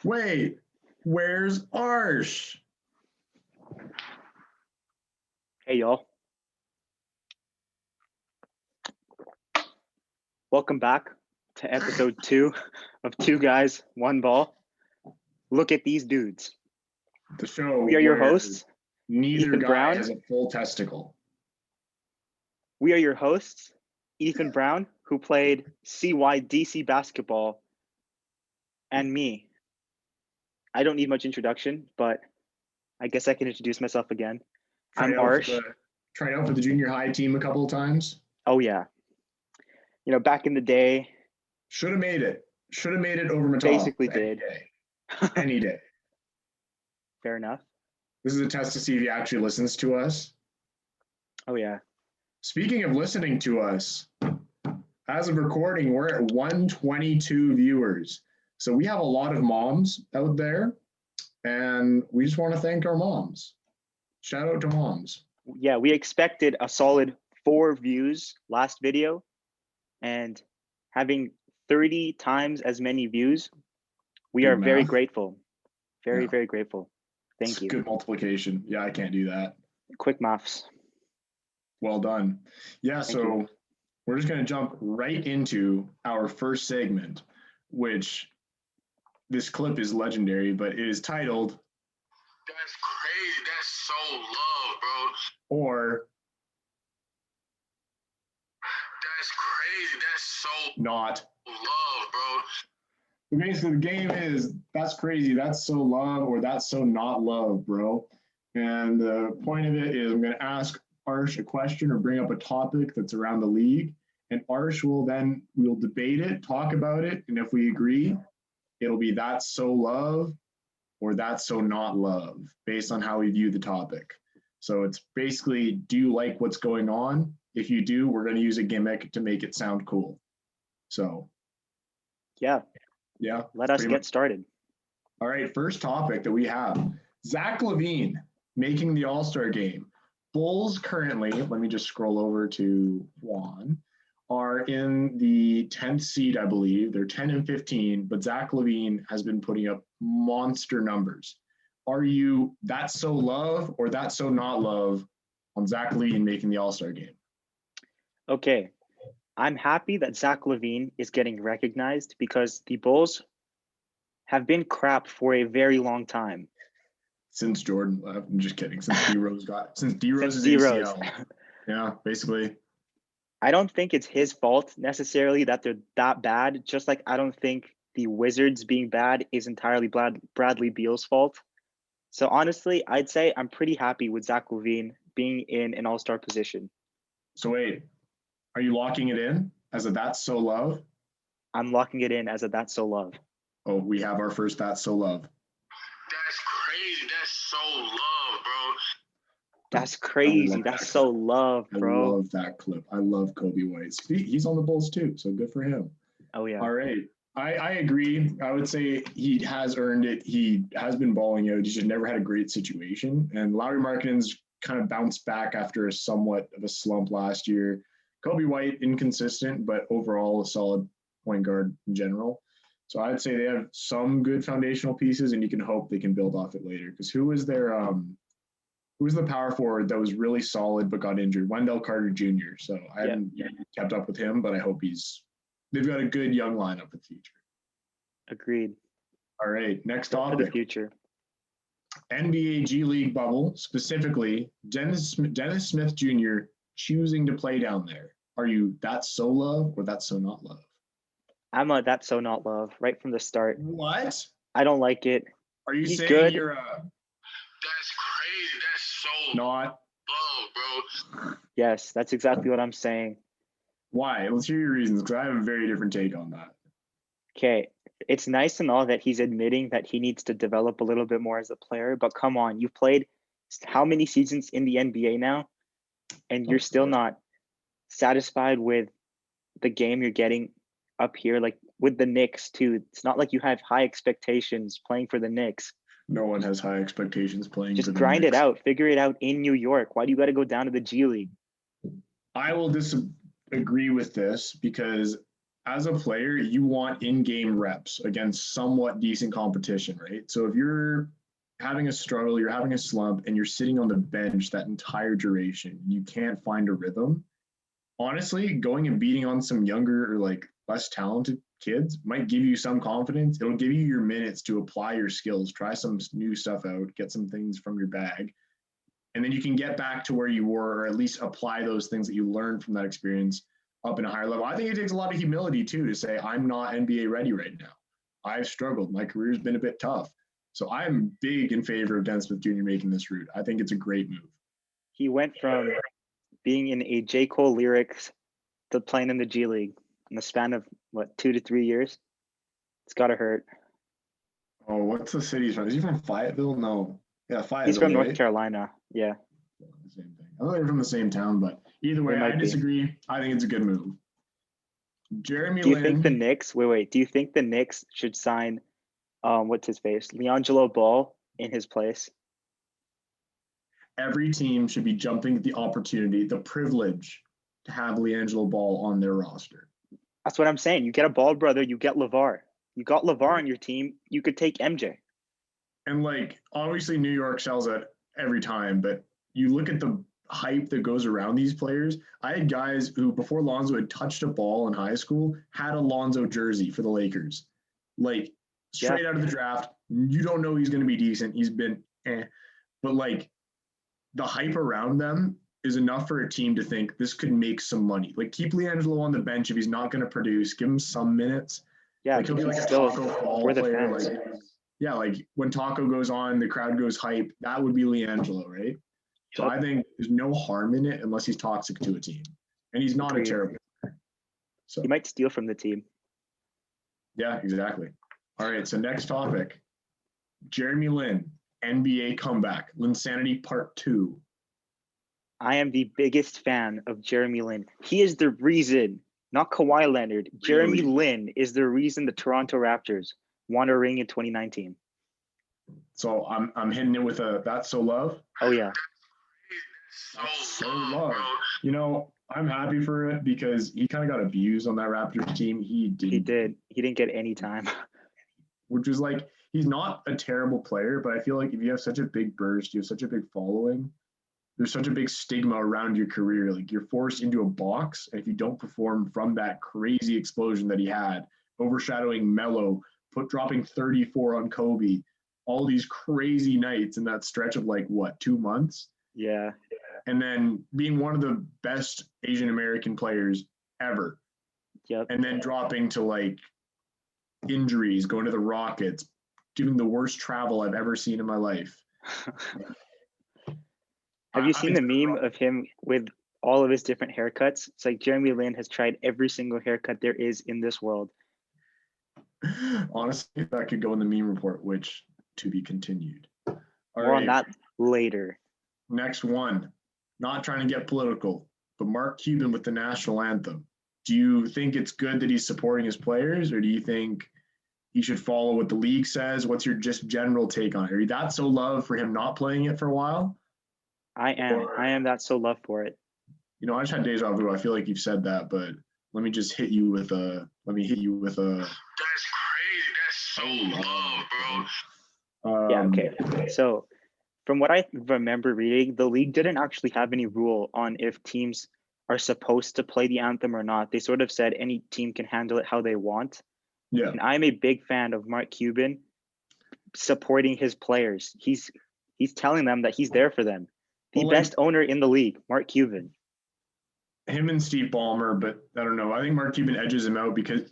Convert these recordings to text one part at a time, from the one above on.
Wait, where's Arsh? Hey, y'all. Welcome back to episode 2 of Two Guys, One Ball. Look at these dudes. The show. We are your where hosts. Neither Ethan guy Brown. has a full testicle. We are your hosts, Ethan Brown, who played CYDC basketball, and me. I don't need much introduction, but I guess I can introduce myself again. I'm Arsh. Tried out for the junior high team a couple of times. Oh, yeah. You know, back in the day. Should have made it. Should have made it over Matop. Basically did. Any day. Fair enough. This is a test to see if he actually listens to us. Oh, yeah. Speaking of listening to us, as of recording, we're at 122 viewers. So we have a lot of moms out there, and we just want to thank our moms. Shout out to moms. Yeah, we expected a solid 4 views last video, and having 30 times as many views, we are very grateful. Very grateful. Thank you. Good multiplication. Yeah, I can't do that. Quick maths. Well done. Yeah, so we're just going to jump right into our first segment, which this clip is legendary, but it is titled, "That's crazy. That's so love, bro." Or, "That's crazy. That's so not love, bro." Basically, the game is, that's crazy, that's so love, or that's so not love, bro. And the point of it is I'm going to ask Arsh a question or bring up a topic that's around the league, and Arsh we'll debate it, talk about it, and if we agree, it'll be that's so love or that's so not love, based on how we view the topic. So it's basically, do you like what's going on? If you do, we're going to use a gimmick to make it sound cool. So, yeah. Let us get started. All right, first topic that we have, Zach LaVine making the All-Star game. Bulls currently, let me just scroll over to Juan, are in the 10th seed, I believe. They're 10 and 15, but Zach LaVine has been putting up monster numbers. Are you that's so love or that's so not love on Zach LaVine making the All-Star game? Okay. I'm happy that Zach LaVine is getting recognized because the Bulls have been crap for a very long time. Since Jordan left. I'm just kidding. Since D-Rose's ACL. Yeah, basically. I don't think it's his fault necessarily that they're that bad, just like I don't think the Wizards being bad is entirely Bradley Beal's fault. So honestly, I'd say I'm pretty happy with Zach LaVine being in an all-star position. So wait, are you locking it in as a that's so love? I'm locking it in as a that's so love. Oh, we have our first that's so love. That's crazy. That's so love, bro. That's crazy. That's so love, bro. I love that clip. I love Kobe White. He's on the Bulls too, so good for him. Oh, yeah. All right. I agree. I would say he has earned it. He has been balling out. He's just never had a great situation. And Lauri Markkanen's kind of bounced back after a somewhat of a slump last year. Kobe White, inconsistent, but overall a solid point guard in general. So I'd say they have some good foundational pieces, and you can hope they can build off it later. Because who was the power forward that was really solid but got injured? Wendell Carter Jr. So I haven't kept up with him, but I hope they've got a good young lineup for the future. Agreed. All right, next topic. For the future. NBA G League bubble, specifically Dennis Smith Jr. choosing to play down there. Are you that's so love or that's so not love? I'm a that's so not love right from the start. What? I don't like it. Are you saying good. You're a that's crazy. That's so not love, bro? Yes, that's exactly what I'm saying. Why? Let's hear your reasons, because I have a very different take on that. Okay, it's nice and all that he's admitting that he needs to develop a little bit more as a player, but come on, you've played how many seasons in the NBA now, and you're still not satisfied with the game you're getting up here, like with the Knicks too. It's not like you have high expectations playing for the Knicks. No one has high expectations playing for the Knicks. Just grind it out, figure it out in New York. Why do you got to go down to the G League? I will disagree with this because as a player, you want in-game reps against somewhat decent competition, right? So if you're having a struggle, you're having a slump, and you're sitting on the bench that entire duration, you can't find a rhythm. Honestly, going and beating on some younger or like less talented kids might give you some confidence. It'll give you your minutes to apply your skills, try some new stuff out, get some things from your bag, and then you can get back to where you were, or at least apply those things that you learned from that experience up in a higher level. I think it takes a lot of humility too to say, I'm not NBA ready right now. I've struggled. My career's been a bit tough. So I'm big in favor of Dennis Smith Jr. making this route. I think it's a great move. He went from being in a J. Cole lyrics to playing in the G League in the span of, 2 to 3 years? It's got to hurt. Oh, what's the city he's from? Is he from Fayetteville? No. Yeah, Fayetteville. He's from right? North Carolina. Yeah. Same thing. I know they're from the same town, but either way, I disagree. I think it's a good move. Jeremy Lin. Do you think the Knicks, do you think the Knicks should sign, what's his face, LiAngelo Ball in his place? Every team should be jumping at the opportunity, the privilege to have LiAngelo Ball on their roster. That's what I'm saying. You get a Ball brother, you get LeVar. You got LeVar on your team, you could take MJ. And like, obviously New York sells it every time, but you look at the hype that goes around these players. I had guys who, before Lonzo had touched a ball in high school, had a Lonzo jersey for the Lakers. Like, straight out of the draft, you don't know he's going to be decent. He's been but like, the hype around them is enough for a team to think this could make some money. Like, keep LiAngelo on the bench if he's not going to produce. Give him some minutes. Yeah, like, he'll be like a Taco Fall player. Like, yeah, like when Taco goes on, the crowd goes hype. That would be LiAngelo, right? So I think there's no harm in it unless he's toxic to a team, and he's not a terrible player. So he might steal from the team. Yeah, exactly. All right, so next topic: Jeremy Lin, NBA comeback, Linsanity Part 2. I am the biggest fan of Jeremy Lin. He is the reason, not Kawhi Leonard. Really? Jeremy Lin is the reason the Toronto Raptors won a ring in 2019. So I'm hitting it with a That's So Love. Oh yeah. That's so love. You know, I'm happy for it because he kind of got abused on that Raptors team. He did. He didn't get any time. Which was like, he's not a terrible player, but I feel like if you have such a big burst, you have such a big following, there's such a big stigma around your career. Like, you're forced into a box, and if you don't perform from that crazy explosion that he had, overshadowing Melo, dropping 34 on Kobe, all these crazy nights in that stretch of 2 months? Yeah. And then being one of the best Asian American players ever. Yep. And then dropping to injuries, going to the Rockets, doing the worst travel I've ever seen in my life. Have you seen the meme of him with all of his different haircuts? It's like Jeremy Lin has tried every single haircut there is in this world. Honestly, that could go in the meme report, which to be continued. More on that later. Next one. Not trying to get political, but Mark Cuban with the national anthem. Do you think it's good that he's supporting his players, or do you think he should follow what the league says? What's your just general take on it? Are you that so love for him not playing it for a while? I am that so love for it. You know, I just had deja vu. I feel like you've said that, but let me just hit you with a. That's crazy. That's so love, bro. Yeah. Okay. So, from what I remember reading, the league didn't actually have any rule on if teams are supposed to play the anthem or not. They sort of said any team can handle it how they want. Yeah. And I'm a big fan of Mark Cuban supporting his players. He's telling them that he's there for them. The best owner in the league, Mark Cuban. Him and Steve Ballmer, but I don't know. I think Mark Cuban edges him out because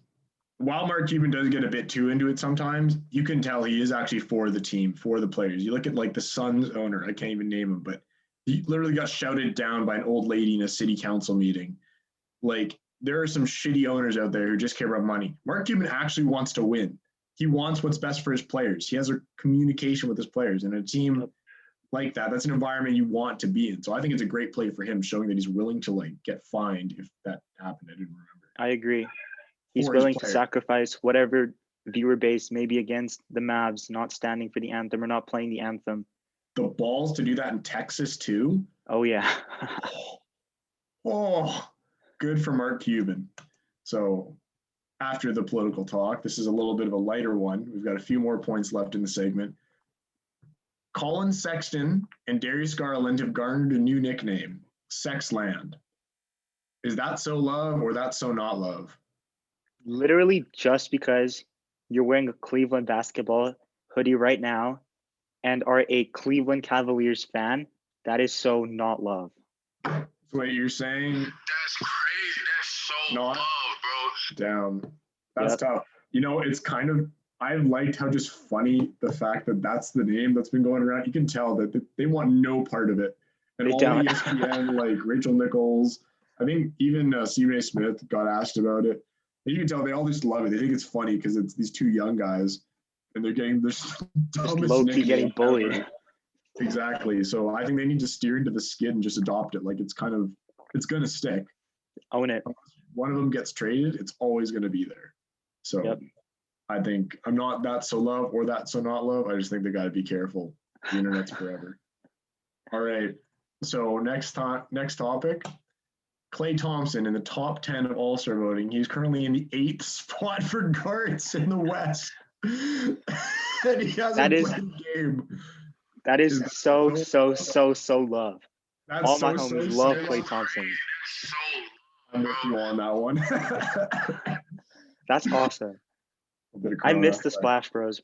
while Mark Cuban does get a bit too into it sometimes, you can tell he is actually for the team, for the players. You look at the Suns owner, I can't even name him, but he literally got shouted down by an old lady in a city council meeting. There are some shitty owners out there who just care about money. Mark Cuban actually wants to win. He wants what's best for his players. He has a communication with his players, and a team like that's an environment you want to be in. So I think it's a great play for him, showing that he's willing to get fined if that happened. I didn't remember. I agree. He's willing to sacrifice whatever viewer base may be against the Mavs not standing for the anthem or not playing the anthem. The balls to do that in Texas too? Oh, yeah. Oh, good for Mark Cuban. So after the political talk. This is a little bit of a lighter one. We've got a few more points left in the segment. Colin Sexton and Darius Garland have garnered a new nickname, Sexland. Is that so love or that's so not love? Literally just because you're wearing a Cleveland basketball hoodie right now and are a Cleveland Cavaliers fan, that is so not love. So wait, you're saying That's crazy. That's so Not- love, bro. down. That's Yep. tough. You know, it's kind of, I've liked how just funny the fact that that's the name that's been going around. You can tell that they want no part of it. And They all don't. the ESPN, like Rachel Nichols, I think even Stephen A. Smith got asked about it. And you can tell they all just love it. They think it's funny because it's these two young guys and they're getting this Just low-key getting bullied. Exactly. So I think they need to steer into the skid and just adopt it. Like it's going to stick. Own it. One of them gets traded, it's always going to be there. So Yep. I think I'm not that so love or that so not love. I just think they got to be careful. The internet's forever. All right. So next topic. Klay Thompson in the top 10 of All-Star voting. He's currently in the 8th spot for guards in the West. And he hasn't played a game. That is Is so that love. That's All my so homies love serious. Klay Thompson. That's so I'm with you on that one. That's awesome. A bit of I miss Corona, the but Splash Bros.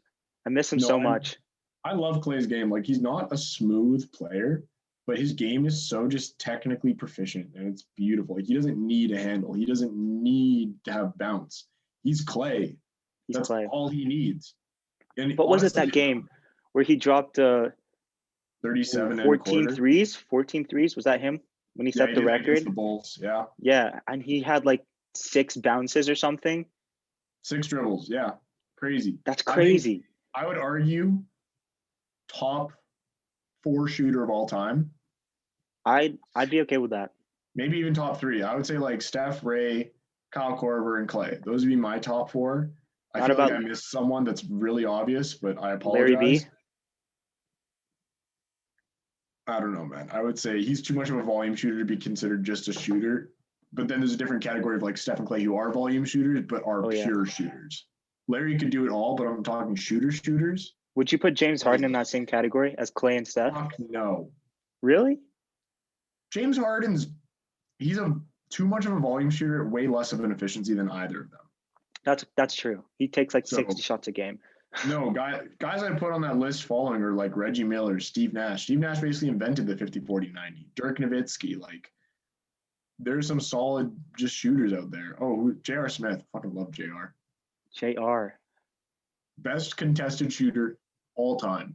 I miss him No, so I- much. I love Klay's game. Like he's not a smooth player, but his game is so just technically proficient and it's beautiful. Like he doesn't need a handle. He doesn't need to have bounce. He's Klay. He's That's Klay. all he needs. And What was it that honestly, game where he dropped 37 and a 14 quarter. threes? 14 threes? Was that him when he Yeah, set he the did that against record? the Bulls. Yeah. Yeah, and he had like 6 bounces or something. 6 dribbles. Yeah. Crazy. That's I think- crazy. I would argue top 4 shooter of all time. I'd be okay with that. Maybe even top 3. I would say like Steph, Ray, Kyle Korver, and Klay. Those would be my top 4. I Not feel like about- I missed someone that's really obvious, but I Larry apologize. B. I don't know, man. I would say he's too much of a volume shooter to be considered just a shooter. But then there's a different category of like Steph and Klay who are volume shooters, but are Oh, yeah. pure shooters. Larry could do it all, but I'm talking shooters. Would you put James Harden in that same category as Klay and Steph? Fuck no. Really? James Harden's he's too much of a volume shooter, way less of an efficiency than either of them. That's true. He takes like So- 60 shots a game. No, guys I put on that list following are like Reggie Miller, Steve Nash. Steve Nash basically invented the 50-40-90. Dirk Nowitzki, like there's some solid just shooters out there. Oh, J.R. Smith. Fucking love J.R. JR. Best contested shooter all time.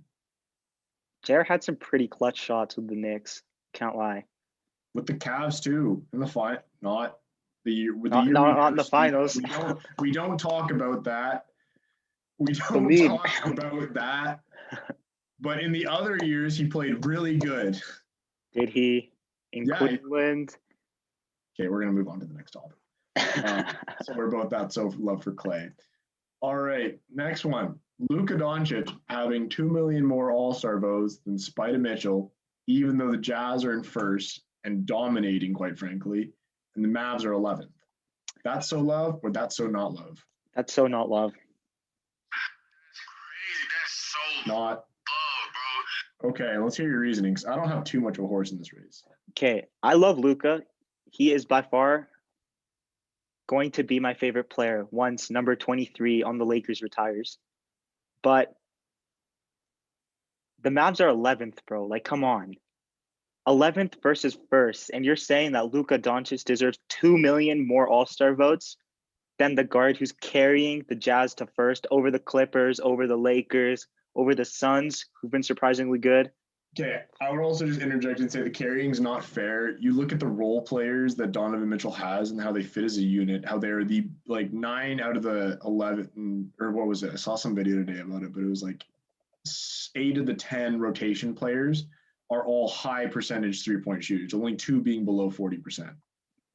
JR had some pretty clutch shots with the Knicks. Can't lie. With the Cavs too. In the final, not the year with Not- the year not- we not in the first- finals. We don't talk about that. We don't meme. talk about that. But in the other years, he played really good. Did he in Yeah, Cleveland? Okay, we're gonna move on to the next topic. So we're both that so love for Klay. All right, next one. Luka Doncic having 2 million more All-Star votes than Spida Mitchell, even though the Jazz are in first and dominating, quite frankly, and the Mavs are 11th. That's so love, or that's so not love? That's so not love. crazy. That's so Not. love, bro. Okay, let's hear your reasoning. 'Cause I don't have too much of a horse in this race. Okay, I love Luka. He is by far going to be my favorite player once number 23 on the Lakers retires. But the Mavs are 11th, bro. Like, come on. 11th versus first. And you're saying that Luka Doncic deserves 2 million more All-Star votes than the guard who's carrying the Jazz to first over the Clippers, over the Lakers, over the Suns, who've been surprisingly good. Okay, I would also just interject and say the carrying's not fair. You look at the role players that Donovan Mitchell has and how they fit as a unit, how they're the like 9 out of the 11, or what was it? I saw some video today about it, but it was like 8 of the 10 rotation players are all high percentage 3-point shooters, only 2 being below 40%.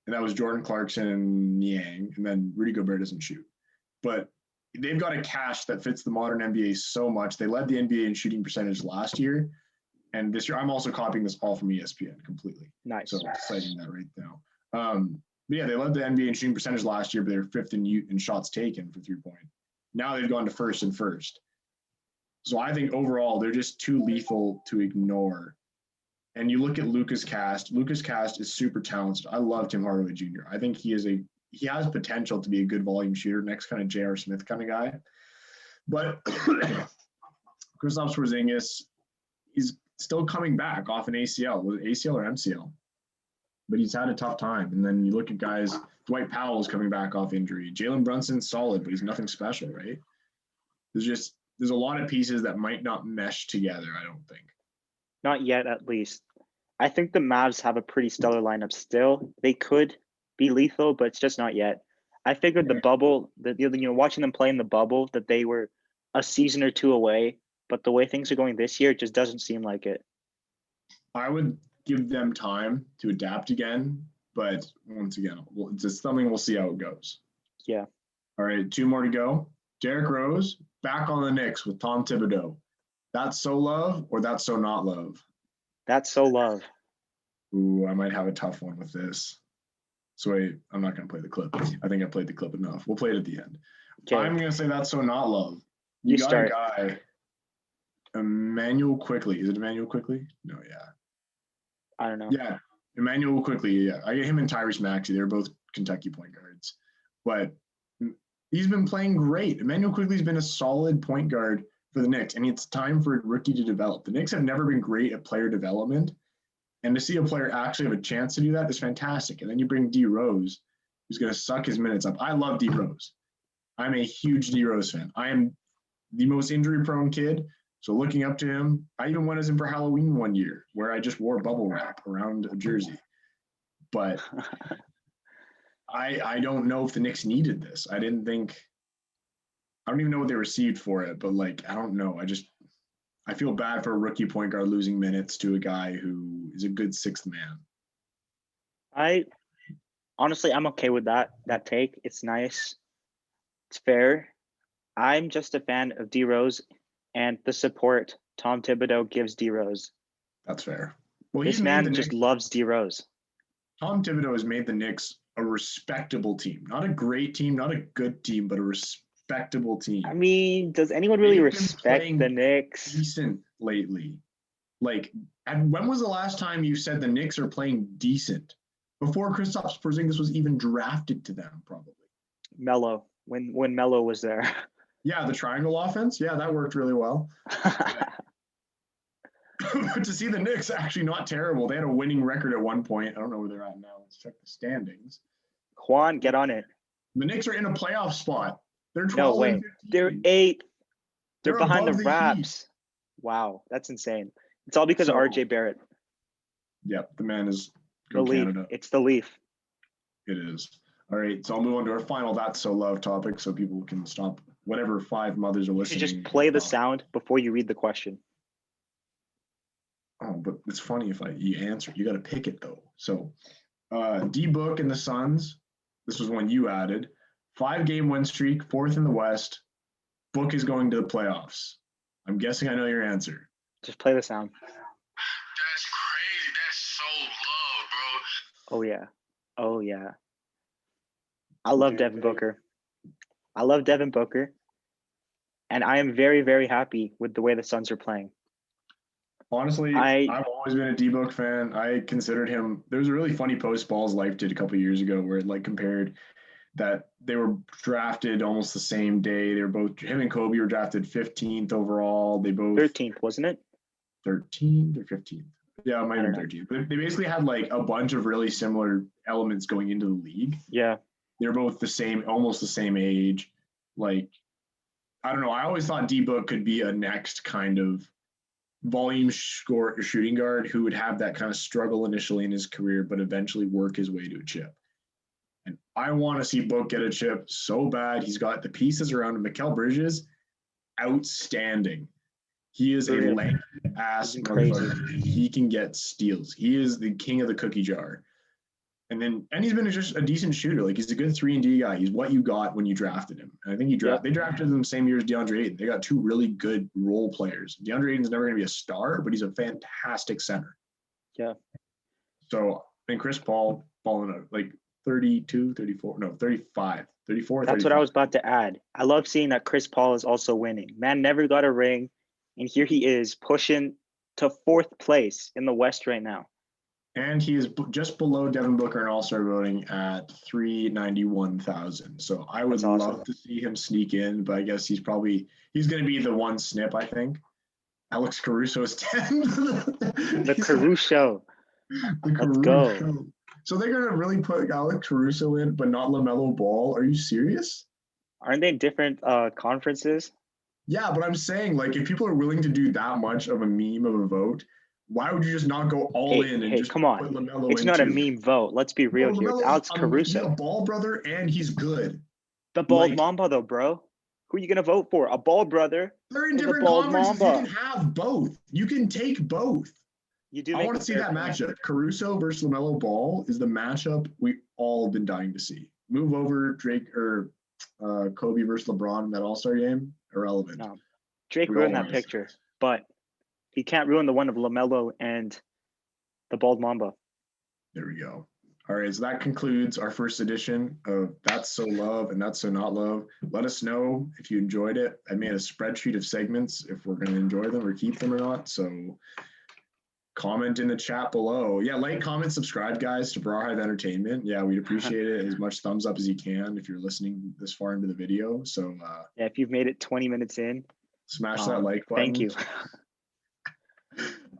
And that was Jordan Clarkson and Niang, and then Rudy Gobert doesn't shoot. But they've got a cache that fits the modern NBA so much. They led the NBA in shooting percentage last year. And this year, I'm also copying this all from ESPN completely. Nice. So citing that right now. But yeah, they led the NBA in shooting percentage last year, but they were fifth in shots taken for 3-point. Now they've gone to first and first. So I think overall they're just too lethal to ignore. And you look at Luka's cast. Luka's cast is super talented. I love Tim Hardaway Jr. I think he has potential to be a good volume shooter, next kind of J.R. Smith kind of guy. But Kristaps Porzingis, he's still coming back off an ACL. Was it ACL or MCL? But he's had a tough time. And then you look at guys, Dwight Powell's coming back off injury. Jalen Brunson's solid, but he's nothing special, right? There's a lot of pieces that might not mesh together, I don't think. Not yet, at least. I think the Mavs have a pretty stellar lineup still. They could be lethal, but it's just not yet. I figured the bubble, watching them play in the bubble, that they were a season or two away. But the way things are going this year, it just doesn't seem like it. I would give them time to adapt again, but once again, it's just something we'll see how it goes. Yeah. All right, 2 more to go. Derrick Rose back on the Knicks with Tom Thibodeau. That's so love or that's so not love? That's so love. Ooh, I might have a tough one with this. So wait, I'm not going to play the clip. I think I played the clip enough. We'll play it at the end. Okay. I'm going to say that's so not love. You got start. A guy, Emmanuel Quickley. Is it Emmanuel Quickley? No, yeah. I don't know. Yeah, Emmanuel Quickley. Yeah, I get him and Tyrese Maxey. They're both Kentucky point guards. But he's been playing great. Emmanuel Quickley's been a solid point guard for the Knicks, and it's time for a rookie to develop. The Knicks have never been great at player development, and to see a player actually have a chance to do that is fantastic. And then you bring D Rose, who's going to suck his minutes up. I love D Rose. I'm a huge D Rose fan. I am the most injury-prone kid, so looking up to him, I even went as him for Halloween one year, where I just wore bubble wrap around a jersey. But I don't know if the Knicks needed this. I don't even know what they received for it, but I don't know. I feel bad for a rookie point guard losing minutes to a guy who is a good sixth man. I'm okay with that take. It's nice. It's fair. I'm just a fan of D Rose and the support Tom Thibodeau gives D Rose. That's fair. Well, this man just loves D Rose. Tom Thibodeau has made the Knicks a respectable team. Not a great team, not a good team, but a respectable team. I mean, does anyone really respect the Knicks? Decent lately. When was the last time you said the Knicks are playing decent? Before Kristaps Porzingis was even drafted to them, probably. Melo, when Melo was there. Yeah, the triangle offense. Yeah, that worked really well. To see the Knicks actually not terrible. They had a winning record at one point. I don't know where they're at now. Let's check the standings. Juan, get on it. The Knicks are in a playoff spot. They're 12. No way. They're 8th. They're behind the Raps. Wow, that's insane. It's all because of RJ Barrett. Yep, the man is go Canada. It's the Leaf. It is. All right, so I'll move on to our final That's So Love topic so people can stop whatever 5 mothers are listening. You should just play the sound before you read the question. Oh, but it's funny if you answer. You got to pick it, though. So D-Book and the Suns, this was one you added. 5-game win streak, 4th in the West. Book is going to the playoffs. I'm guessing I know your answer. Just play the sound. That's crazy. That's so love, bro. Oh, yeah. Oh, yeah. I love Devin Booker. And I am very, very happy with the way the Suns are playing. Honestly, I've always been a D-Book fan. I considered him – there was a really funny post Ball's Life did a couple of years ago where it compared that they were drafted almost the same day. They were both – him and Kobe were drafted 15th overall. They both – 13th, wasn't it? 13th or 15th? Yeah, it might have been 13th. But they basically had a bunch of really similar elements going into the league. Yeah. They're both the same, almost the same age. I don't know. I always thought D-Book could be a next kind of volume shooting guard who would have that kind of struggle initially in his career, but eventually work his way to a chip. And I want to see Book get a chip so bad. He's got the pieces around him. Mikhail Bridges, outstanding. He is a lanky ass motherfucker. He can get steals. He is the king of the cookie jar. And he's been just a decent shooter. He's a good 3-and-D guy. He's what you got when you drafted him. And I think they drafted him the same year as DeAndre Ayton. They got 2 really good role players. DeAndre Ayton's never going to be a star, but he's a fantastic center. Yeah. So, and Chris Paul balling out. 32, 34, no, 35, 34, That's 35. what I was about to add. I love seeing that Chris Paul is also winning. Man never got a ring, and here he is pushing to 4th place in the West right now. And he is just below Devin Booker in All-Star voting at 391,000. So I would love to see him sneak in, but I guess he's going to be the one snip, I think. Alex Caruso is 10. The Caruso. Let's go. So they're going to really put Alex Caruso in, but not LaMelo Ball? Are you serious? Aren't they different conferences? Yeah, but I'm saying, like, if people are willing to do that much of a meme of a vote, why would you just not go all in and just come on. put LaMelo It's not a meme vote. Let's be real here. It's Alex Caruso. He's a ball brother, and he's good. The bald Mamba, though, bro. Who are you going to vote for? A bald brother? They're in different conferences. You can have both. You can take both. You do. I want to see that matchup. Caruso versus LaMelo Ball is the matchup we all been dying to see. Move over Drake or Kobe versus LeBron in that All-Star game. Irrelevant. No. Drake ruined that picture, but he can't ruin the one of LaMelo and the bald Mamba. There we go. All right, so that concludes our first edition of That's So Love and That's So Not Love. Let us know if you enjoyed it. I made a spreadsheet of segments if we're going to enjoy them or keep them or not. So comment in the chat below. Yeah, like, comment, subscribe, guys, to BrarHive Entertainment. Yeah, we'd appreciate it. As much thumbs up as you can if you're listening this far into the video. So yeah, if you've made it 20 minutes in, smash that like button. Thank you.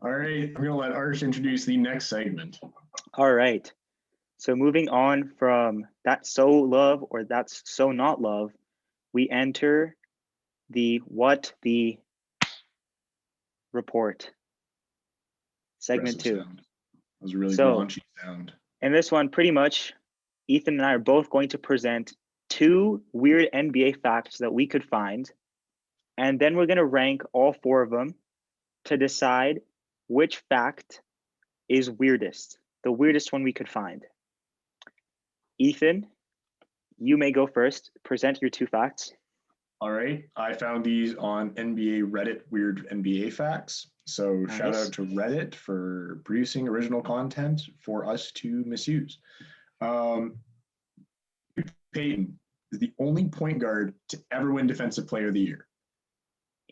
All right, I'm going to let Arsh introduce the next segment. All right. So moving on from That's So Love or That's So Not Love, we enter the What the Report. Segment 2. That was a really raunchy sound. And this one, pretty much, Ethan and I are both going to present 2 weird NBA facts that we could find. And then we're going to rank all 4 of them to decide which fact is weirdest, the weirdest one we could find. Ethan, you may go first. Present your 2 facts. All right. I found these on NBA Reddit Weird NBA Facts. So nice. Shout out to Reddit for producing original content for us to misuse. Payton is the only point guard to ever win Defensive Player of the Year,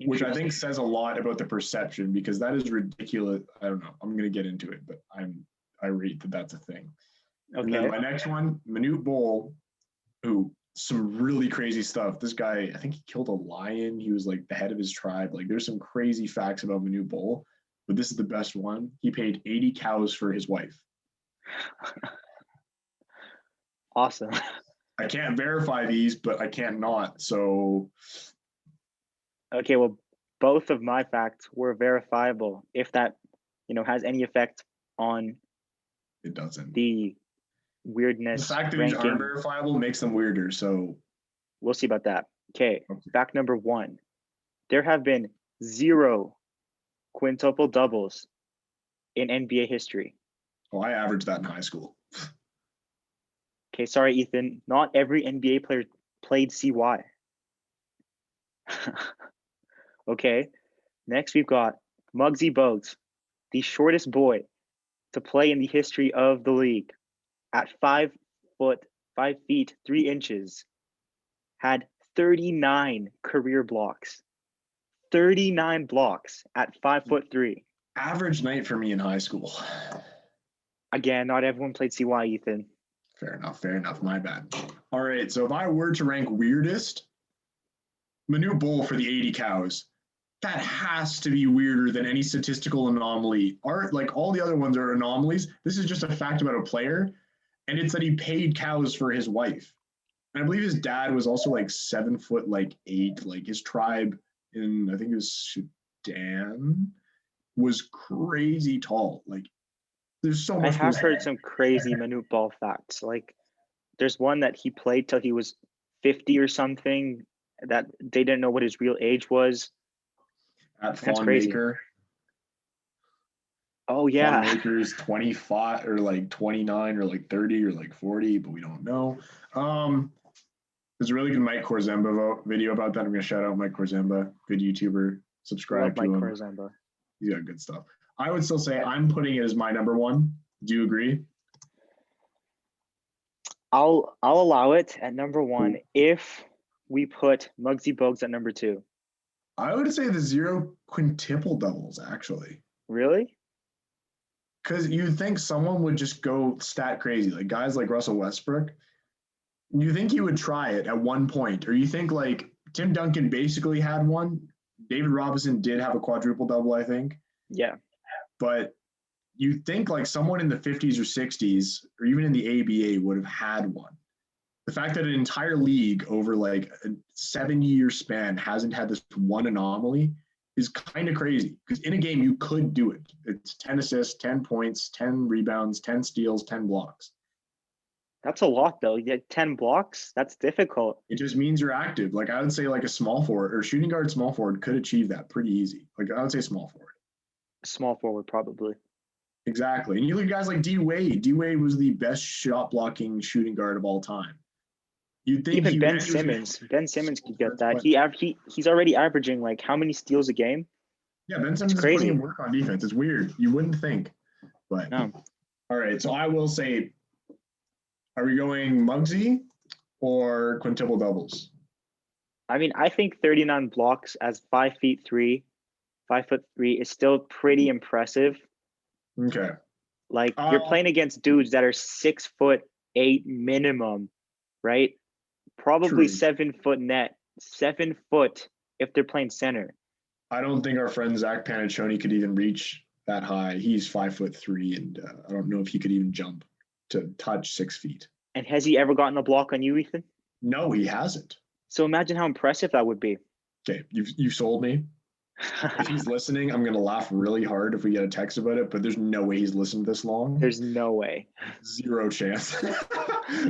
which I think says a lot about the perception because that is ridiculous. I don't know. I'm going to get into it, but I rate that that's a thing. Okay. And then my next one, Manute Bol, who some really crazy stuff. This guy, I think he killed a lion. He was like the head of his tribe. Like there's some crazy facts about Manute Bol, but this is the best one. He paid 80 cows for his wife. Awesome. I can't verify these, but I can't not. So. Okay, well, both of my facts were verifiable. If that, has any effect on. It doesn't. The weirdness. The fact that these aren't verifiable makes them weirder. So we'll see about that. Okay. Fact number 1. There have been 0 quintuple doubles in NBA history. Oh, I averaged that in high school. Okay, sorry, Ethan. Not every NBA player played CY. Okay. Next, we've got Mugsy Bogues, the shortest boy to play in the history of the league, at 5 feet 3 inches, had 39 career blocks. 39 blocks at 5'3". Average night for me in high school. Again, not everyone played CY, Ethan. Fair enough. My bad. All right, so if I were to rank weirdest, Manute Bol for the 80 cows. That has to be weirder than any statistical anomaly. Like all the other ones are anomalies. This is just a fact about a player, and it's that he paid cows for his wife. And I believe his dad was also like 7'8". Like his tribe in, I think it was Sudan, was crazy tall. Like there's so much. I have heard some crazy Manute Bol facts. Like there's one that he played till he was 50 or something, that they didn't know what his real age was. At Fawn Maker. Oh yeah. Fawn Maker's 25 or like 29 or like 30 or like 40, but we don't know. There's a really good Mike Korzemba video about that. I'm gonna shout out Mike Korzemba, good YouTuber. Subscribe to him. Korzemba. He's got good stuff. I would still say I'm putting it as my number 1. Do you agree? I'll allow it at number 1 if we put Mugsy Bogues at number 2. I would say the 0 quintuple doubles, actually. Really? Because you'd think someone would just go stat crazy, like guys like Russell Westbrook. You think he would try it at one point, or you think like Tim Duncan basically had one. David Robinson did have a quadruple double, I think. Yeah. But you think like someone in the 50s or 60s, or even in the ABA, would have had one. The fact that an entire league over like a 7-year span hasn't had this one anomaly is kind of crazy. Because in a game, you could do it. It's 10 assists, 10 points, 10 rebounds, 10 steals, 10 blocks. That's a lot, though. You get 10 blocks. That's difficult. It just means you're active. Like I would say like a small forward or shooting guard small forward could achieve that pretty easy. Like I would say small forward. Small forward, probably. Exactly. And you look at guys like D Wade. D Wade was the best shot blocking shooting guard of all time. You'd think even Ben Simmons. Ben Simmons could get that. He's already averaging like how many steals a game? Yeah, Ben Simmons is putting in work on defense. It's weird. You wouldn't think. But no. All right. So I will say, are we going Mugsy or quintuple doubles? I mean, I think 39 blocks as 5'3" is still pretty impressive. Okay. Like you're playing against dudes that are 6'8" minimum, right? Probably True. 7 foot net, 7 foot if they're playing center. I don't think our friend Zach Paniccioni could even reach that high. He's 5'3", and I don't know if he could even jump to touch 6 feet. And has he ever gotten a block on you, Ethan? No, he hasn't. So imagine how impressive that would be. Okay, you sold me. If he's listening, I'm gonna laugh really hard if we get a text about it, but there's no way he's listened this long. There's no way. 0 chance.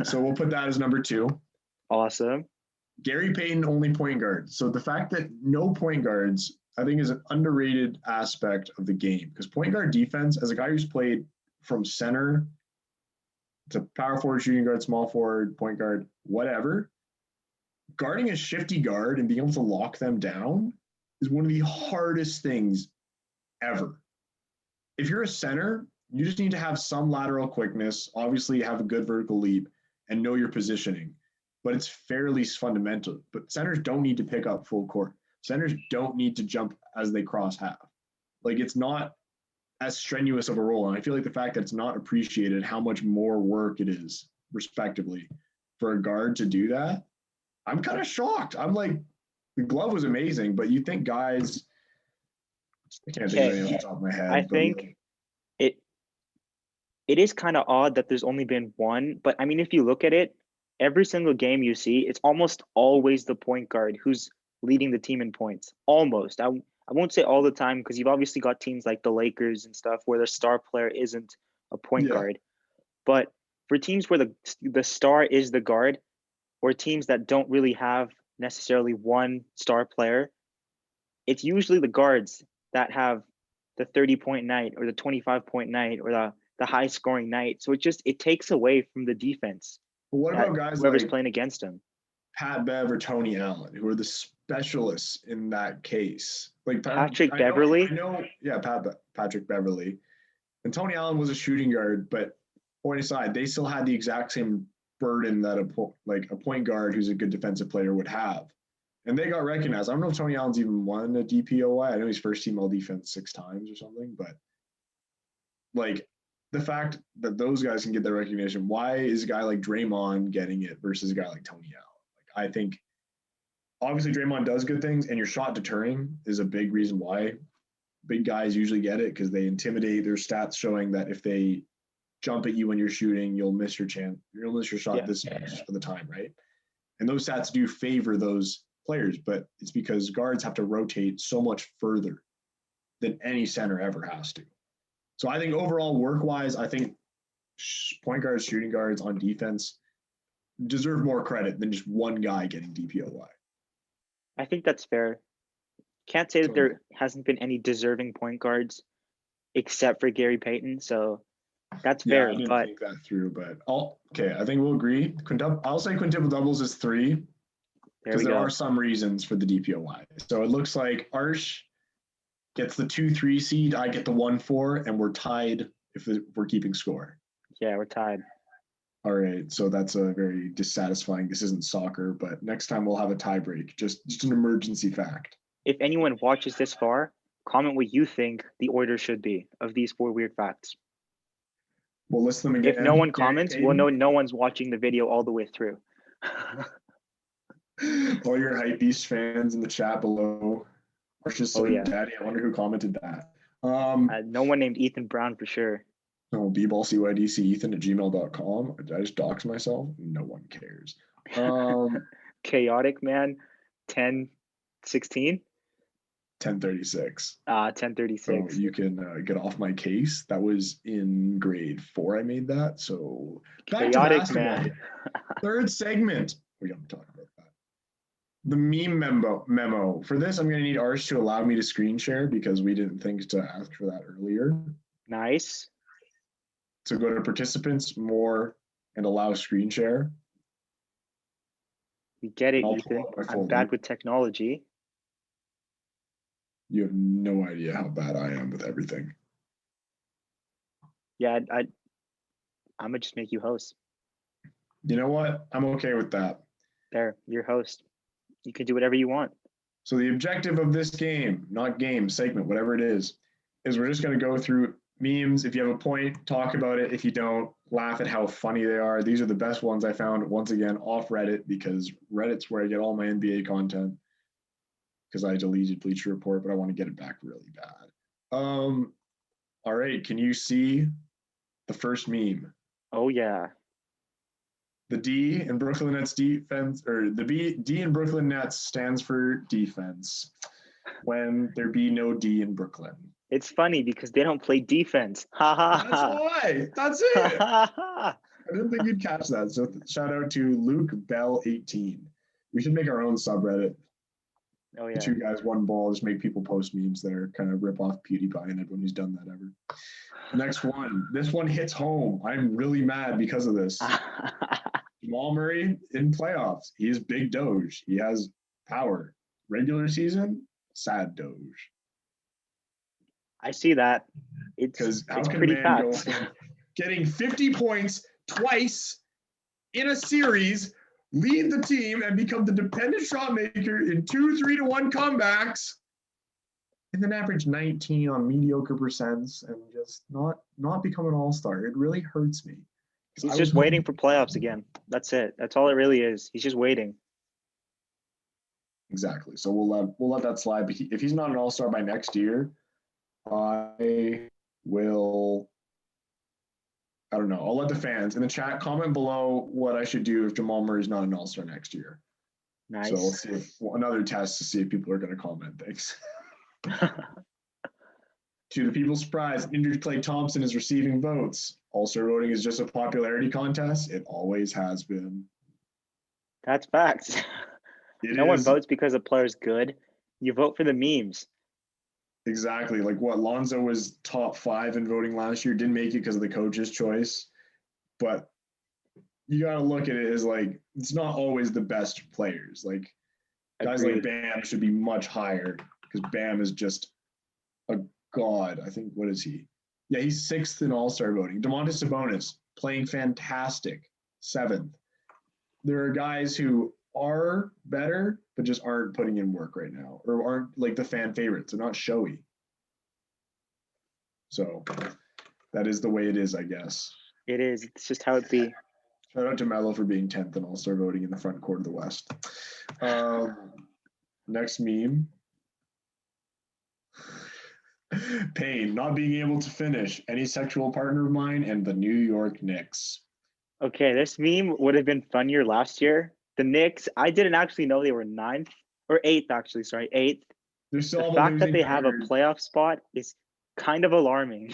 So we'll put that as number 2. Awesome. Gary Payton, only point guard. So the fact that no point guards, I think, is an underrated aspect of the game, because point guard defense, as a guy who's played from center to power forward, shooting guard, small forward, point guard, whatever, guarding a shifty guard and being able to lock them down is one of the hardest things ever. If you're a center, you just need to have some lateral quickness, obviously have a good vertical leap, and know your positioning. But it's fairly fundamental. But centers don't need to pick up full court. Centers don't need to jump as they cross half. Like, it's not as strenuous of a role. And I feel like the fact that it's not appreciated how much more work it is, respectively, for a guard to do that, I'm kind of shocked. I'm like, the glove was amazing, but you think guys, I can't think of anything off the top of my head. I think it is kind of odd that there's only been one, but I mean, if you look at it, every single game you see, it's almost always the point guard who's leading the team in points. Almost. I won't say all the time, because you've obviously got teams like the Lakers and stuff where the star player isn't a point guard. But for teams where the star is the guard, or teams that don't really have necessarily one star player, it's usually the guards that have the 30-point night or the 25-point night or the high scoring night. So it takes away from the defense. But what about guys whoever's like playing against him? Pat Bev or Tony Allen, who are the specialists in that case? Like Patrick Beverley? Patrick Beverley. And Tony Allen was a shooting guard, but point aside, they still had the exact same burden that a point guard who's a good defensive player would have. And they got recognized. I don't know if Tony Allen's even won a DPOY. I know he's first team all defense 6 times or something, but like the fact that those guys can get that recognition, why is a guy like Draymond getting it versus a guy like Tony Allen? Like, I think obviously Draymond does good things, and your shot deterring is a big reason why big guys usually get it, because they intimidate. There's stats showing that if they jump at you when you're shooting, you'll miss your chance. You'll miss your shot this much for the time, right? And those stats do favor those players, but it's because guards have to rotate so much further than any center ever has to. So I think overall work-wise, I think point guards, shooting guards on defense deserve more credit than just one guy getting DPOY. I think that's fair. Can't say that there hasn't been any deserving point guards except for Gary Payton, so that's fair. I didn't think that through, but I think we'll agree. I'll say quintuple doubles is 3, because there are some reasons for the DPOY. So it looks like Arsh gets the 2-3 seed, I get the 1-4, and we're tied if we're keeping score. Yeah, we're tied. All right, so that's a very dissatisfying. This isn't soccer, but next time we'll have a tie break. Just an emergency fact. If anyone watches this far, comment what you think the order should be of these 4 weird facts. We'll list them again. If no one Gary comments, we'll know no one's watching the video all the way through. All your Hypebeast fans in the chat below. Oh, yeah. Daddy, I wonder who commented that. No one named Ethan Brown for sure. No, bballcydc@gmail.com. Did I just dox myself? No one cares. Chaotic man, 1016. 1036. 1036. So you can get off my case. That was in grade 4. I made that. So back to Chaotic basketball. man. Third segment. We don't talk about that. The meme memo. For this, I'm going to need Arsh to allow me to screen share because we didn't think to ask for that earlier. Nice. So go to participants, more, and allow screen share. We get it, I'll Ethan. pull up my I'm folder. bad with technology. You have no idea how bad I am with everything. Yeah, I'm gonna just make you host. You know what? I'm okay with that. There, you're host. You can do whatever you want. So the objective of this game, not game, segment, whatever it is we're just going to go through memes. If you have a point, talk about it. If you don't, laugh at how funny they are. These are the best ones I found, once again, off Reddit, because Reddit's where I get all my NBA content, because I deleted Bleacher Report, but I want to get it back really bad. All right, can you see the first meme? Oh, yeah. The D in Brooklyn Nets defense, or the D in Brooklyn Nets stands for defense when there be no D in Brooklyn. It's funny because they don't play defense. Ha ha That's ha. why. That's it. I didn't think you'd catch that. So shout out to Luke Bell 18. We should make our own subreddit. Oh, The yeah. 2 guys, 1 ball. Just make people post memes there, kind of rip off PewDiePie and everyone who's done that ever. Next one. This one hits home. I'm really mad because of this. Jamal Murray in playoffs. He is big Doge. He has power. Regular season, sad Doge. I see that. Because how it's can pretty a man go fast. from getting 50 points twice in a series, lead the team, and become the dependent shot maker in 2 3-1 comebacks, and then average 19 on mediocre percents and just not become an all-star? It really hurts me. He's just waiting for playoffs again. That's it. That's all it really is. He's just waiting. Exactly. So we'll let that slide. But if he's not an all-star by next year, I don't know. I'll let the fans in the chat comment below what I should do if Jamal Murray's not an all-star next year. Nice. So we'll see another test to see if people are going to comment. Thanks. To the people's surprise, injured Klay Thompson is receiving votes. All-star voting is just a popularity contest. It always has been. That's facts. No one votes because a player's good. You vote for the memes. Exactly. Like what Lonzo was top 5 in voting last year, didn't make it because of the coach's choice. But you got to look at it as like, it's not always the best players. Like guys like Bam should be much higher because Bam is just a god. I think, what is he? Yeah, he's 6th in all-star voting. Domantas Sabonis playing fantastic, 7th. There are guys who are better, but just aren't putting in work right now, or aren't like the fan favorites. They're not showy. So that is the way it is, I guess. It is. It's just how it be. Shout out to Melo for being 10th in all-star voting in the front court of the West. Next meme. Payne not being able to finish any sexual partner of mine and the New York Knicks. Okay, this meme would have been funnier last year. The Knicks, I didn't actually know they were 9th or 8th, actually. Sorry, 8th. They're still The fact that they have a playoff spot is kind of alarming.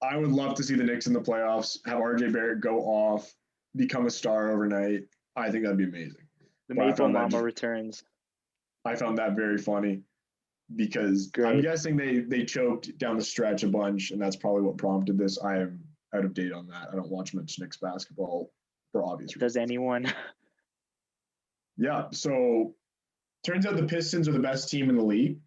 I would love to see the Knicks in the playoffs, have RJ Barrett go off, become a star overnight. I think that'd be amazing. The Maple Mama returns. I found that very funny because I'm guessing they choked down the stretch a bunch, and that's probably what prompted this. I am out of date on that. I don't watch much Knicks basketball for obvious reasons. Does anyone? Yeah, so turns out the Pistons are the best team in the league.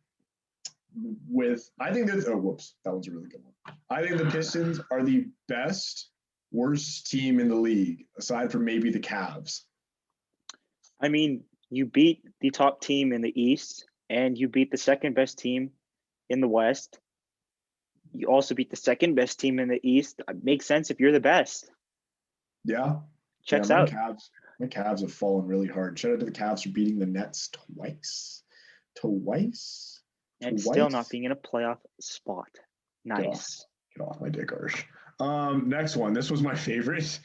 I think that one's a really good one. I think the Pistons are the best Worst team in the league, aside from maybe the Cavs. I mean, you beat the top team in the East, and you beat the second best team in the West. You also beat the second best team in the East. It makes sense if you're the best. Yeah. Checks my out. Cavs have fallen really hard. Shout out to the Cavs for beating the Nets twice. And still not being in a playoff spot. Nice. Get off my dick, Arsh. Next one. This was my favorite.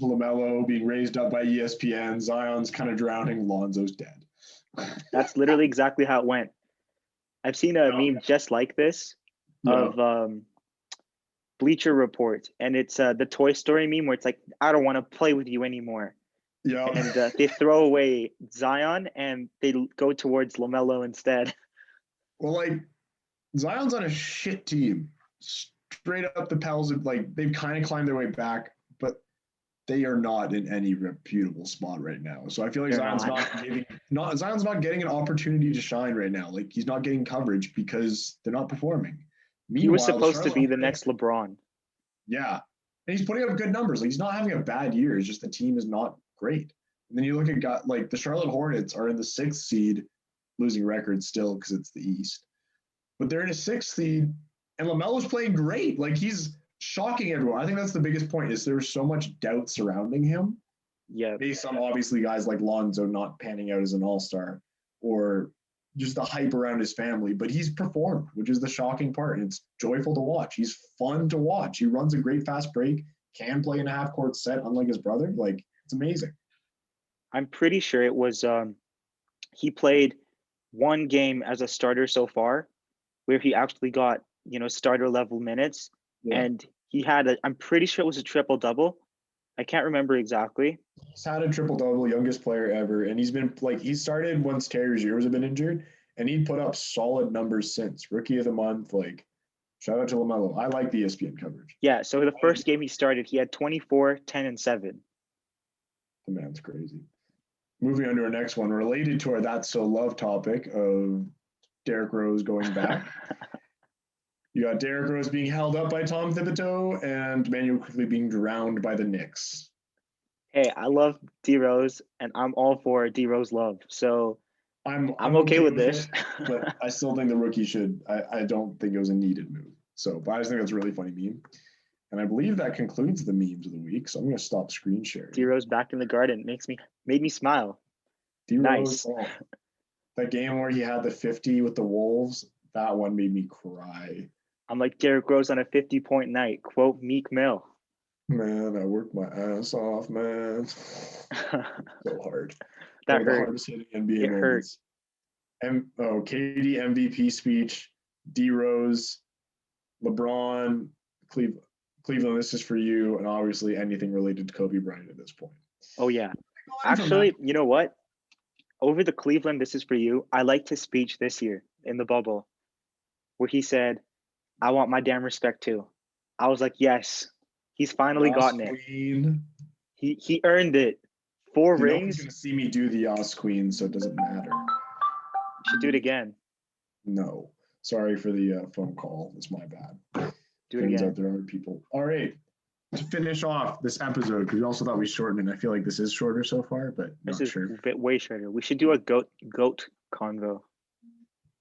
LaMelo being raised up by ESPN. Zion's kind of drowning. Lonzo's dead. That's literally exactly how it went. I've seen a meme just like this of Bleacher Report, and it's the Toy Story meme where it's like, I don't want to play with you anymore. Yeah. And they throw away Zion and they go towards LaMelo instead. Well, like, Zion's on a shit team. Straight up, the Pels, like, they've kind of climbed their way back, but they are not in any reputable spot right now. So I feel like Zion's not getting an opportunity to shine right now. Like, he's not getting coverage because they're not performing. Meanwhile, he was supposed to be the next LeBron. Yeah. And he's putting up good numbers. Like, he's not having a bad year. It's just the team is not great. And then you look at like the Charlotte Hornets are in the 6th seed, losing record still because it's the East. But they're in a 6th seed, and LaMelo's playing great. Like, he's shocking everyone. I think that's the biggest point is there's so much doubt surrounding him. Yeah. Based on obviously guys like Lonzo not panning out as an all-star or just the hype around his family. But he's performed, which is the shocking part. And it's joyful to watch. He's fun to watch. He runs a great fast break, can play in a half-court set, unlike his brother. Like, it's amazing. I'm pretty sure it was he played one game as a starter so far where he actually got, starter level minutes. Yeah. And he had I'm pretty sure it was a triple-double. I can't remember exactly. He's had a triple-double, youngest player ever. And he's been he started once Terry Rozier has been injured, and he put up solid numbers since. Rookie of the month, shout out to LaMelo. I like the ESPN coverage. Yeah, so the first game he started, he had 24, 10, and 7. The man's crazy. Moving on to our next one, related to our That's So Love topic of Derrick Rose going back. You got Derrick Rose being held up by Tom Thibodeau and Emmanuel quickly being drowned by the Knicks. Hey, I love D Rose, and I'm all for D Rose love. So I'm okay with this. But I still think the rookie should. I don't think it was a needed move. But I just think that's a really funny meme. And I believe that concludes the memes of the week. So I'm going to stop screen sharing. D Rose back in the Garden made me smile. D Rose, nice. That game where he had the 50 with the Wolves, that one made me cry. I'm like Derrick Rose on a 50-point night. Quote Meek Mill. Man, I worked my ass off, man. So hard. That hurt. The hardest hitting NBA moments. KD MVP speech, D Rose, LeBron, Cleveland, this is for you, and obviously anything related to Kobe Bryant at this point. Oh, yeah. Actually, you know what? Over the Cleveland, this is for you. I liked his speech this year in the bubble where he said, I want my damn respect too. I was like, yes, he's finally gotten it. He earned it. 4 rings. No one's going to see me do the Yas Queen, so it doesn't matter. You should do it again. No. Sorry for the phone call. It's my bad. Do it again. Out there are people. All right. To finish off this episode, because we also thought we shortened it. I feel like this is shorter so far, but this is a bit way shorter. We should do a goat convo.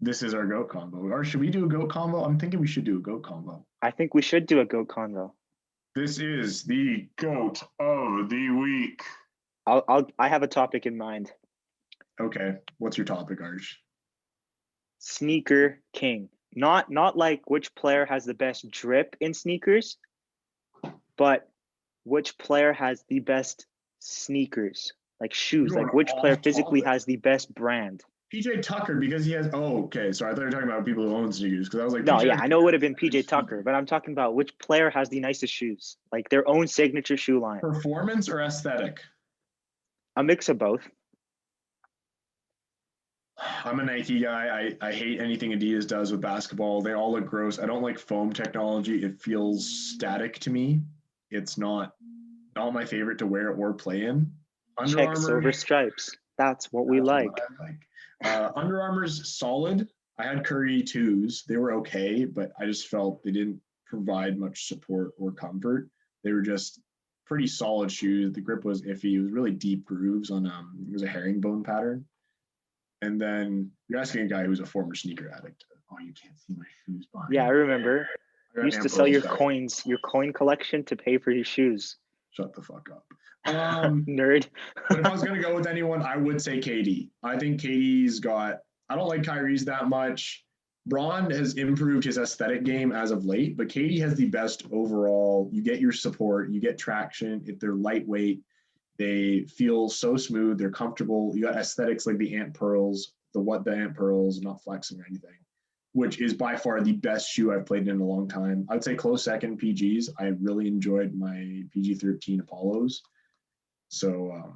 This is our goat convo. Or should we do a goat convo? I'm thinking we should do a goat convo. I think we should do a goat convo. This is the goat of the week. I have a topic in mind. Okay. What's your topic, Arsh? Sneaker king. Not like which player has the best drip in sneakers, but which player has the best sneakers, like shoes, like which player physically has the best brand. PJ Tucker, because he has. Oh, okay. Sorry, I thought you were talking about people who own sneakers. Because I was like, no, yeah, I know it would have been PJ Tucker, but I'm talking about which player has the nicest shoes, like their own signature shoe line. Performance or aesthetic? A mix of both. I'm a Nike guy. I hate anything Adidas does with basketball. They all look gross. I don't like foam technology. It feels static to me. It's not my favorite to wear or play in. Under Armour, silver stripes. That's what we like. Under Armour's solid. I had Curry 2s. They were okay, but I just felt they didn't provide much support or comfort. They were just pretty solid shoes. The grip was iffy. It was really deep grooves on it was a herringbone pattern. And then you're asking a guy who's a former sneaker addict. Oh, you can't see my shoes behind. Yeah, I remember. I You used to sell your coins, your coin collection to pay for your shoes. Shut the fuck up. Nerd. But if I was going to go with anyone, I would say KD. I think KD's got, I don't like Kyrie's that much. Bron has improved his aesthetic game as of late, but KD has the best overall. You get your support, you get traction. If they're lightweight, they feel so smooth, they're comfortable. You got aesthetics like the Ant Pearls, the Ant Pearls, not flexing or anything, which is by far the best shoe I've played in a long time. I'd say close second PGs. I really enjoyed my PG-13 Apollos. So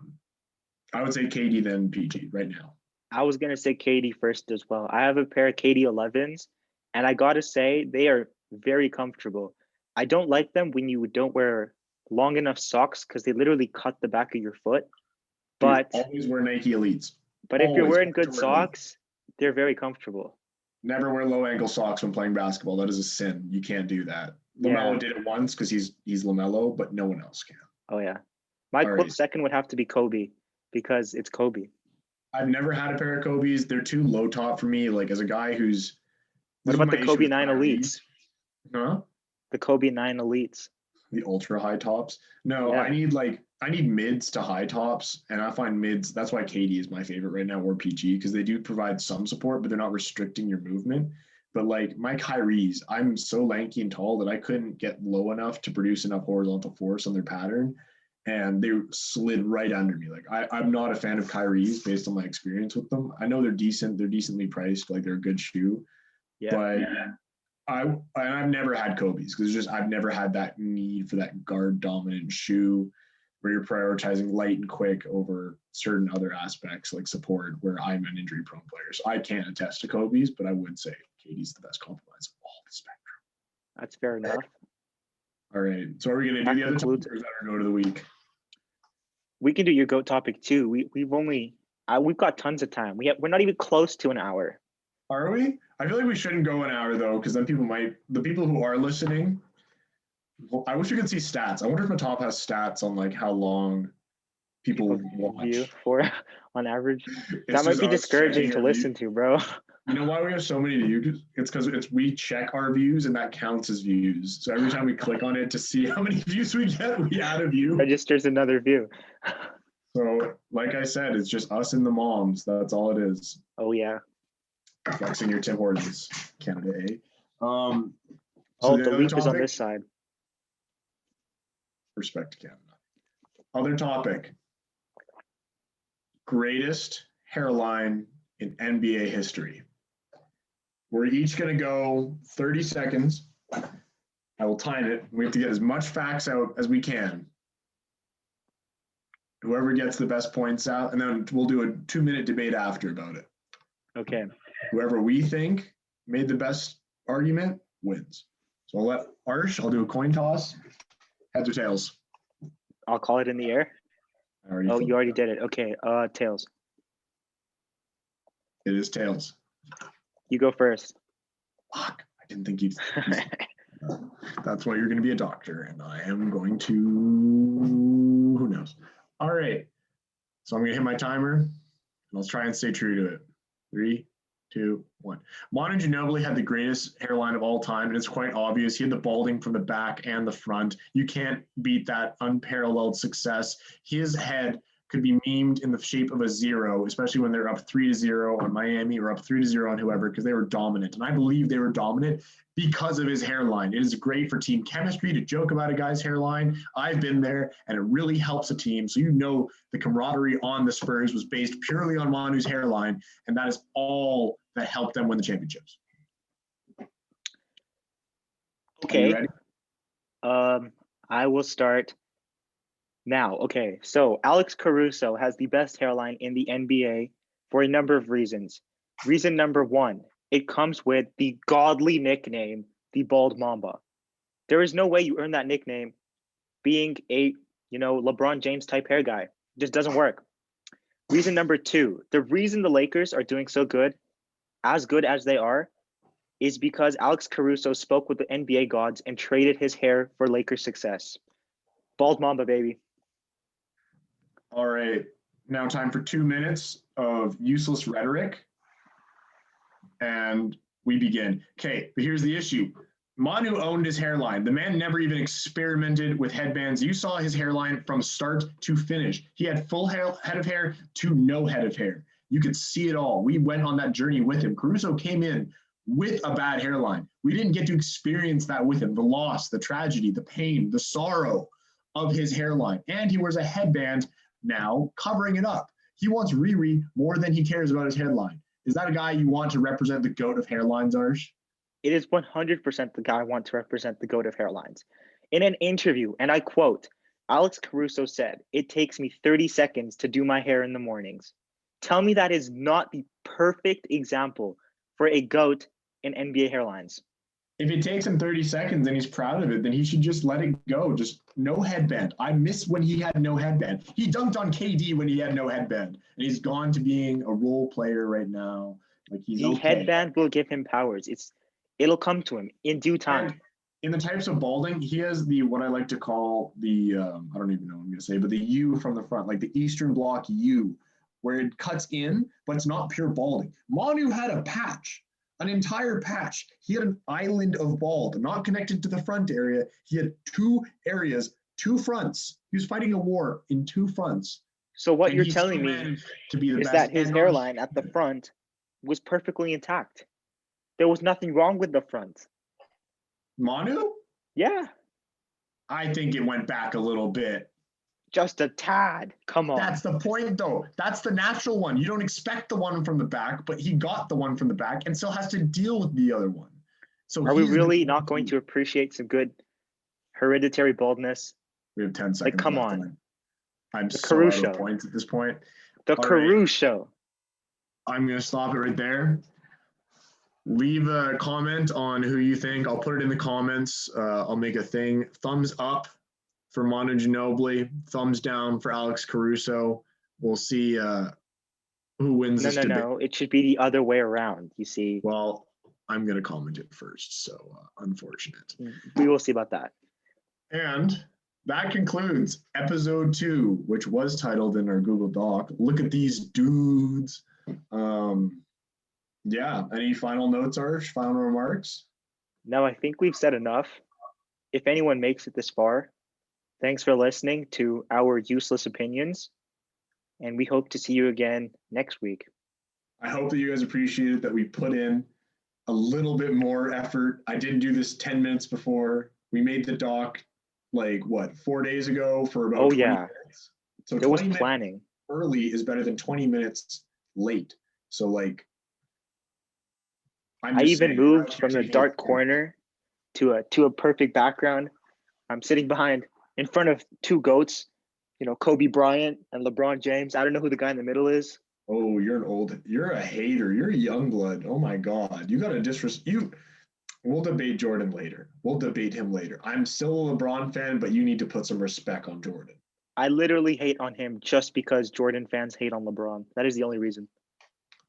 I would say KD then PG right now. I was going to say KD first as well. I have a pair of KD 11s, and I got to say, they are very comfortable. I don't like them when you don't wear long enough socks because they literally cut the back of your foot. But dude, always wear Nike Elites. But if you're wearing good socks, they're very comfortable. Never wear low ankle socks when playing basketball. That is a sin. You can't do that. LaMelo did it once because he's LaMelo, but no one else can. Oh, yeah. My close second would have to be Kobe because it's Kobe. I've never had a pair of Kobe's. They're too low top for me. Like as a guy who's. What about the Kobe 9 Elites? Huh? The Kobe 9 Elites. The ultra high tops. No, yeah. I need mids to high tops, and I find mids. That's why KD is my favorite right now, or PG, because they do provide some support, but they're not restricting your movement. But like my Kyrie's, I'm so lanky and tall that I couldn't get low enough to produce enough horizontal force on their pattern. And they slid right under me. Like I'm not a fan of Kyrie's based on my experience with them. I know they're decent. They're decently priced. Like they're a good shoe. Yeah. But I've never had Kobe's because I've never had that need for that guard dominant shoe where you're prioritizing light and quick over certain other aspects like support where I'm an injury prone player. So I can't attest to Kobe's, but I would say KD's the best compromise of all the spectrum. That's fair enough. All right. So are we going to do the other topic or is that our go to the week? We can do your GOAT topic too. We've got tons of time. We're not even close to an hour. Are we? I feel like we shouldn't go an hour though, because then the people who are listening, I wish we could see stats. I wonder if my top has stats on like how long people watch. View for on average. That might be discouraging to listen to, bro. You know why we have so many views? It's because we check our views and that counts as views. So every time we click on it to see how many views we get, we add a view. Registers another view. So like I said, it's just us and the moms. That's all it is. Oh yeah. Flexing your Tim Hortons, Canada A. The leap is on this side. Respect to Canada. Other topic. Greatest hairline in NBA history. We're each going to go 30 seconds. I will time it. We have to get as much facts out as we can. Whoever gets the best points out, and then we'll do a 2-minute debate after about it. Okay. Whoever we think made the best argument wins. So I'll let I'll do a coin toss. Heads or tails? I'll call it in the air. You already did it. Okay, tails. It is tails. You go first. Fuck, I didn't think you'd. That's why you're going to be a doctor, and I am going to. Who knows? All right. So I'm going to hit my timer, and I'll try and stay true to it. 3, 2, 1. Manu Ginobili had the greatest hairline of all time, and it's quite obvious. He had the balding from the back and the front. You can't beat that unparalleled success. His head could be memed in the shape of a zero, especially when they're up 3-0 on Miami or up 3-0 on whoever, because they were dominant. And I believe they were dominant because of his hairline. It is great for team chemistry to joke about a guy's hairline. I've been there, and it really helps a team. So you know the camaraderie on the Spurs was based purely on Manu's hairline, and that is all that helped them win the championships. Okay. I will start now. Okay, so Alex Caruso has the best hairline in the NBA for a number of reasons. Reason number 1, it comes with the godly nickname, the Bald Mamba. There is no way you earn that nickname being a, LeBron James type hair guy. It just doesn't work. Reason number 2, the reason the Lakers are doing so good as they are, is because Alex Caruso spoke with the NBA gods and traded his hair for Lakers success. Bald Mamba, baby. All right. Now time for 2 minutes of useless rhetoric. And we begin. Okay, but here's the issue. Manu owned his hairline. The man never even experimented with headbands. You saw his hairline from start to finish. He had full head of hair to no head of hair. You could see it all. We went on that journey with him. Caruso came in with a bad hairline. We didn't get to experience that with him. The loss, the tragedy, the pain, the sorrow of his hairline. And he wears a headband now covering it up. He wants Riri more than he cares about his hairline. Is that a guy you want to represent the GOAT of hairlines, Arsh? It is 100% the guy I want to represent the GOAT of hairlines. In an interview, and I quote, Alex Caruso said, "It takes me 30 seconds to do my hair in the mornings." Tell me that is not the perfect example for a GOAT in NBA hairlines. If it takes him 30 seconds and he's proud of it, then he should just let it go. Just no headband. I miss when he had no headband. He dunked on KD when he had no headband. And he's gone to being a role player right now. Like he's The okay. headband will give him powers. It'll come to him in due time. And in the types of balding, he has the what I like to call the I don't even know what I'm gonna say, but the U from the front, like the Eastern Bloc U, where it cuts in, but it's not pure balding. Manu had a patch. An entire patch. He had an island of bald, not connected to the front area. He had 2 areas, 2 fronts. He was fighting a war in 2 fronts. So what you're telling me to be the is best. that his hairline at the front was perfectly intact. There was nothing wrong with the front. Manu? Yeah. I think it went back a little bit. Just a tad. Come on. That's the point, though. That's the natural one. You don't expect the one from the back, but he got the one from the back and still has to deal with the other one. So are we really not going to appreciate some good hereditary baldness? We have 10 seconds. Like, come left on. I'm the so Caruso. out of points at this point. The All Caruso. right. I'm going to stop it right there. Leave a comment on who you think. I'll put it in the comments. I'll make a thing. Thumbs up for Manu Ginobili. Thumbs down for Alex Caruso. We'll see who wins this debate. No. It should be the other way around, you see. Well, I'm going to comment it first, so unfortunate. We will see about that. And that concludes episode 2, which was titled in our Google Doc, "Look at These Dudes." Yeah, any final notes, Arsh? Final remarks? No, I think we've said enough. If anyone makes it this far, thanks for listening to our useless opinions, and we hope to see you again next week. I hope that you guys appreciated that we put in a little bit more effort. I didn't do this 10 minutes before. We made the doc 4 days ago for about 20 minutes. So there was planning. Early is better than 20 minutes late. So I even moved from the dark corner to a perfect background. I'm sitting in front of 2 GOATs, Kobe Bryant and LeBron James. I don't know who the guy in the middle is. Oh, you're a hater. You're a young blood. Oh my God. You got to we'll debate Jordan later. We'll debate him later. I'm still a LeBron fan, but you need to put some respect on Jordan. I literally hate on him just because Jordan fans hate on LeBron. That is the only reason.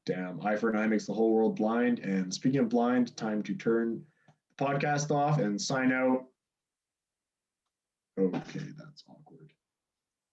Damn, eye for an eye makes the whole world blind. And speaking of blind, time to turn the podcast off and sign out. Okay, that's awkward.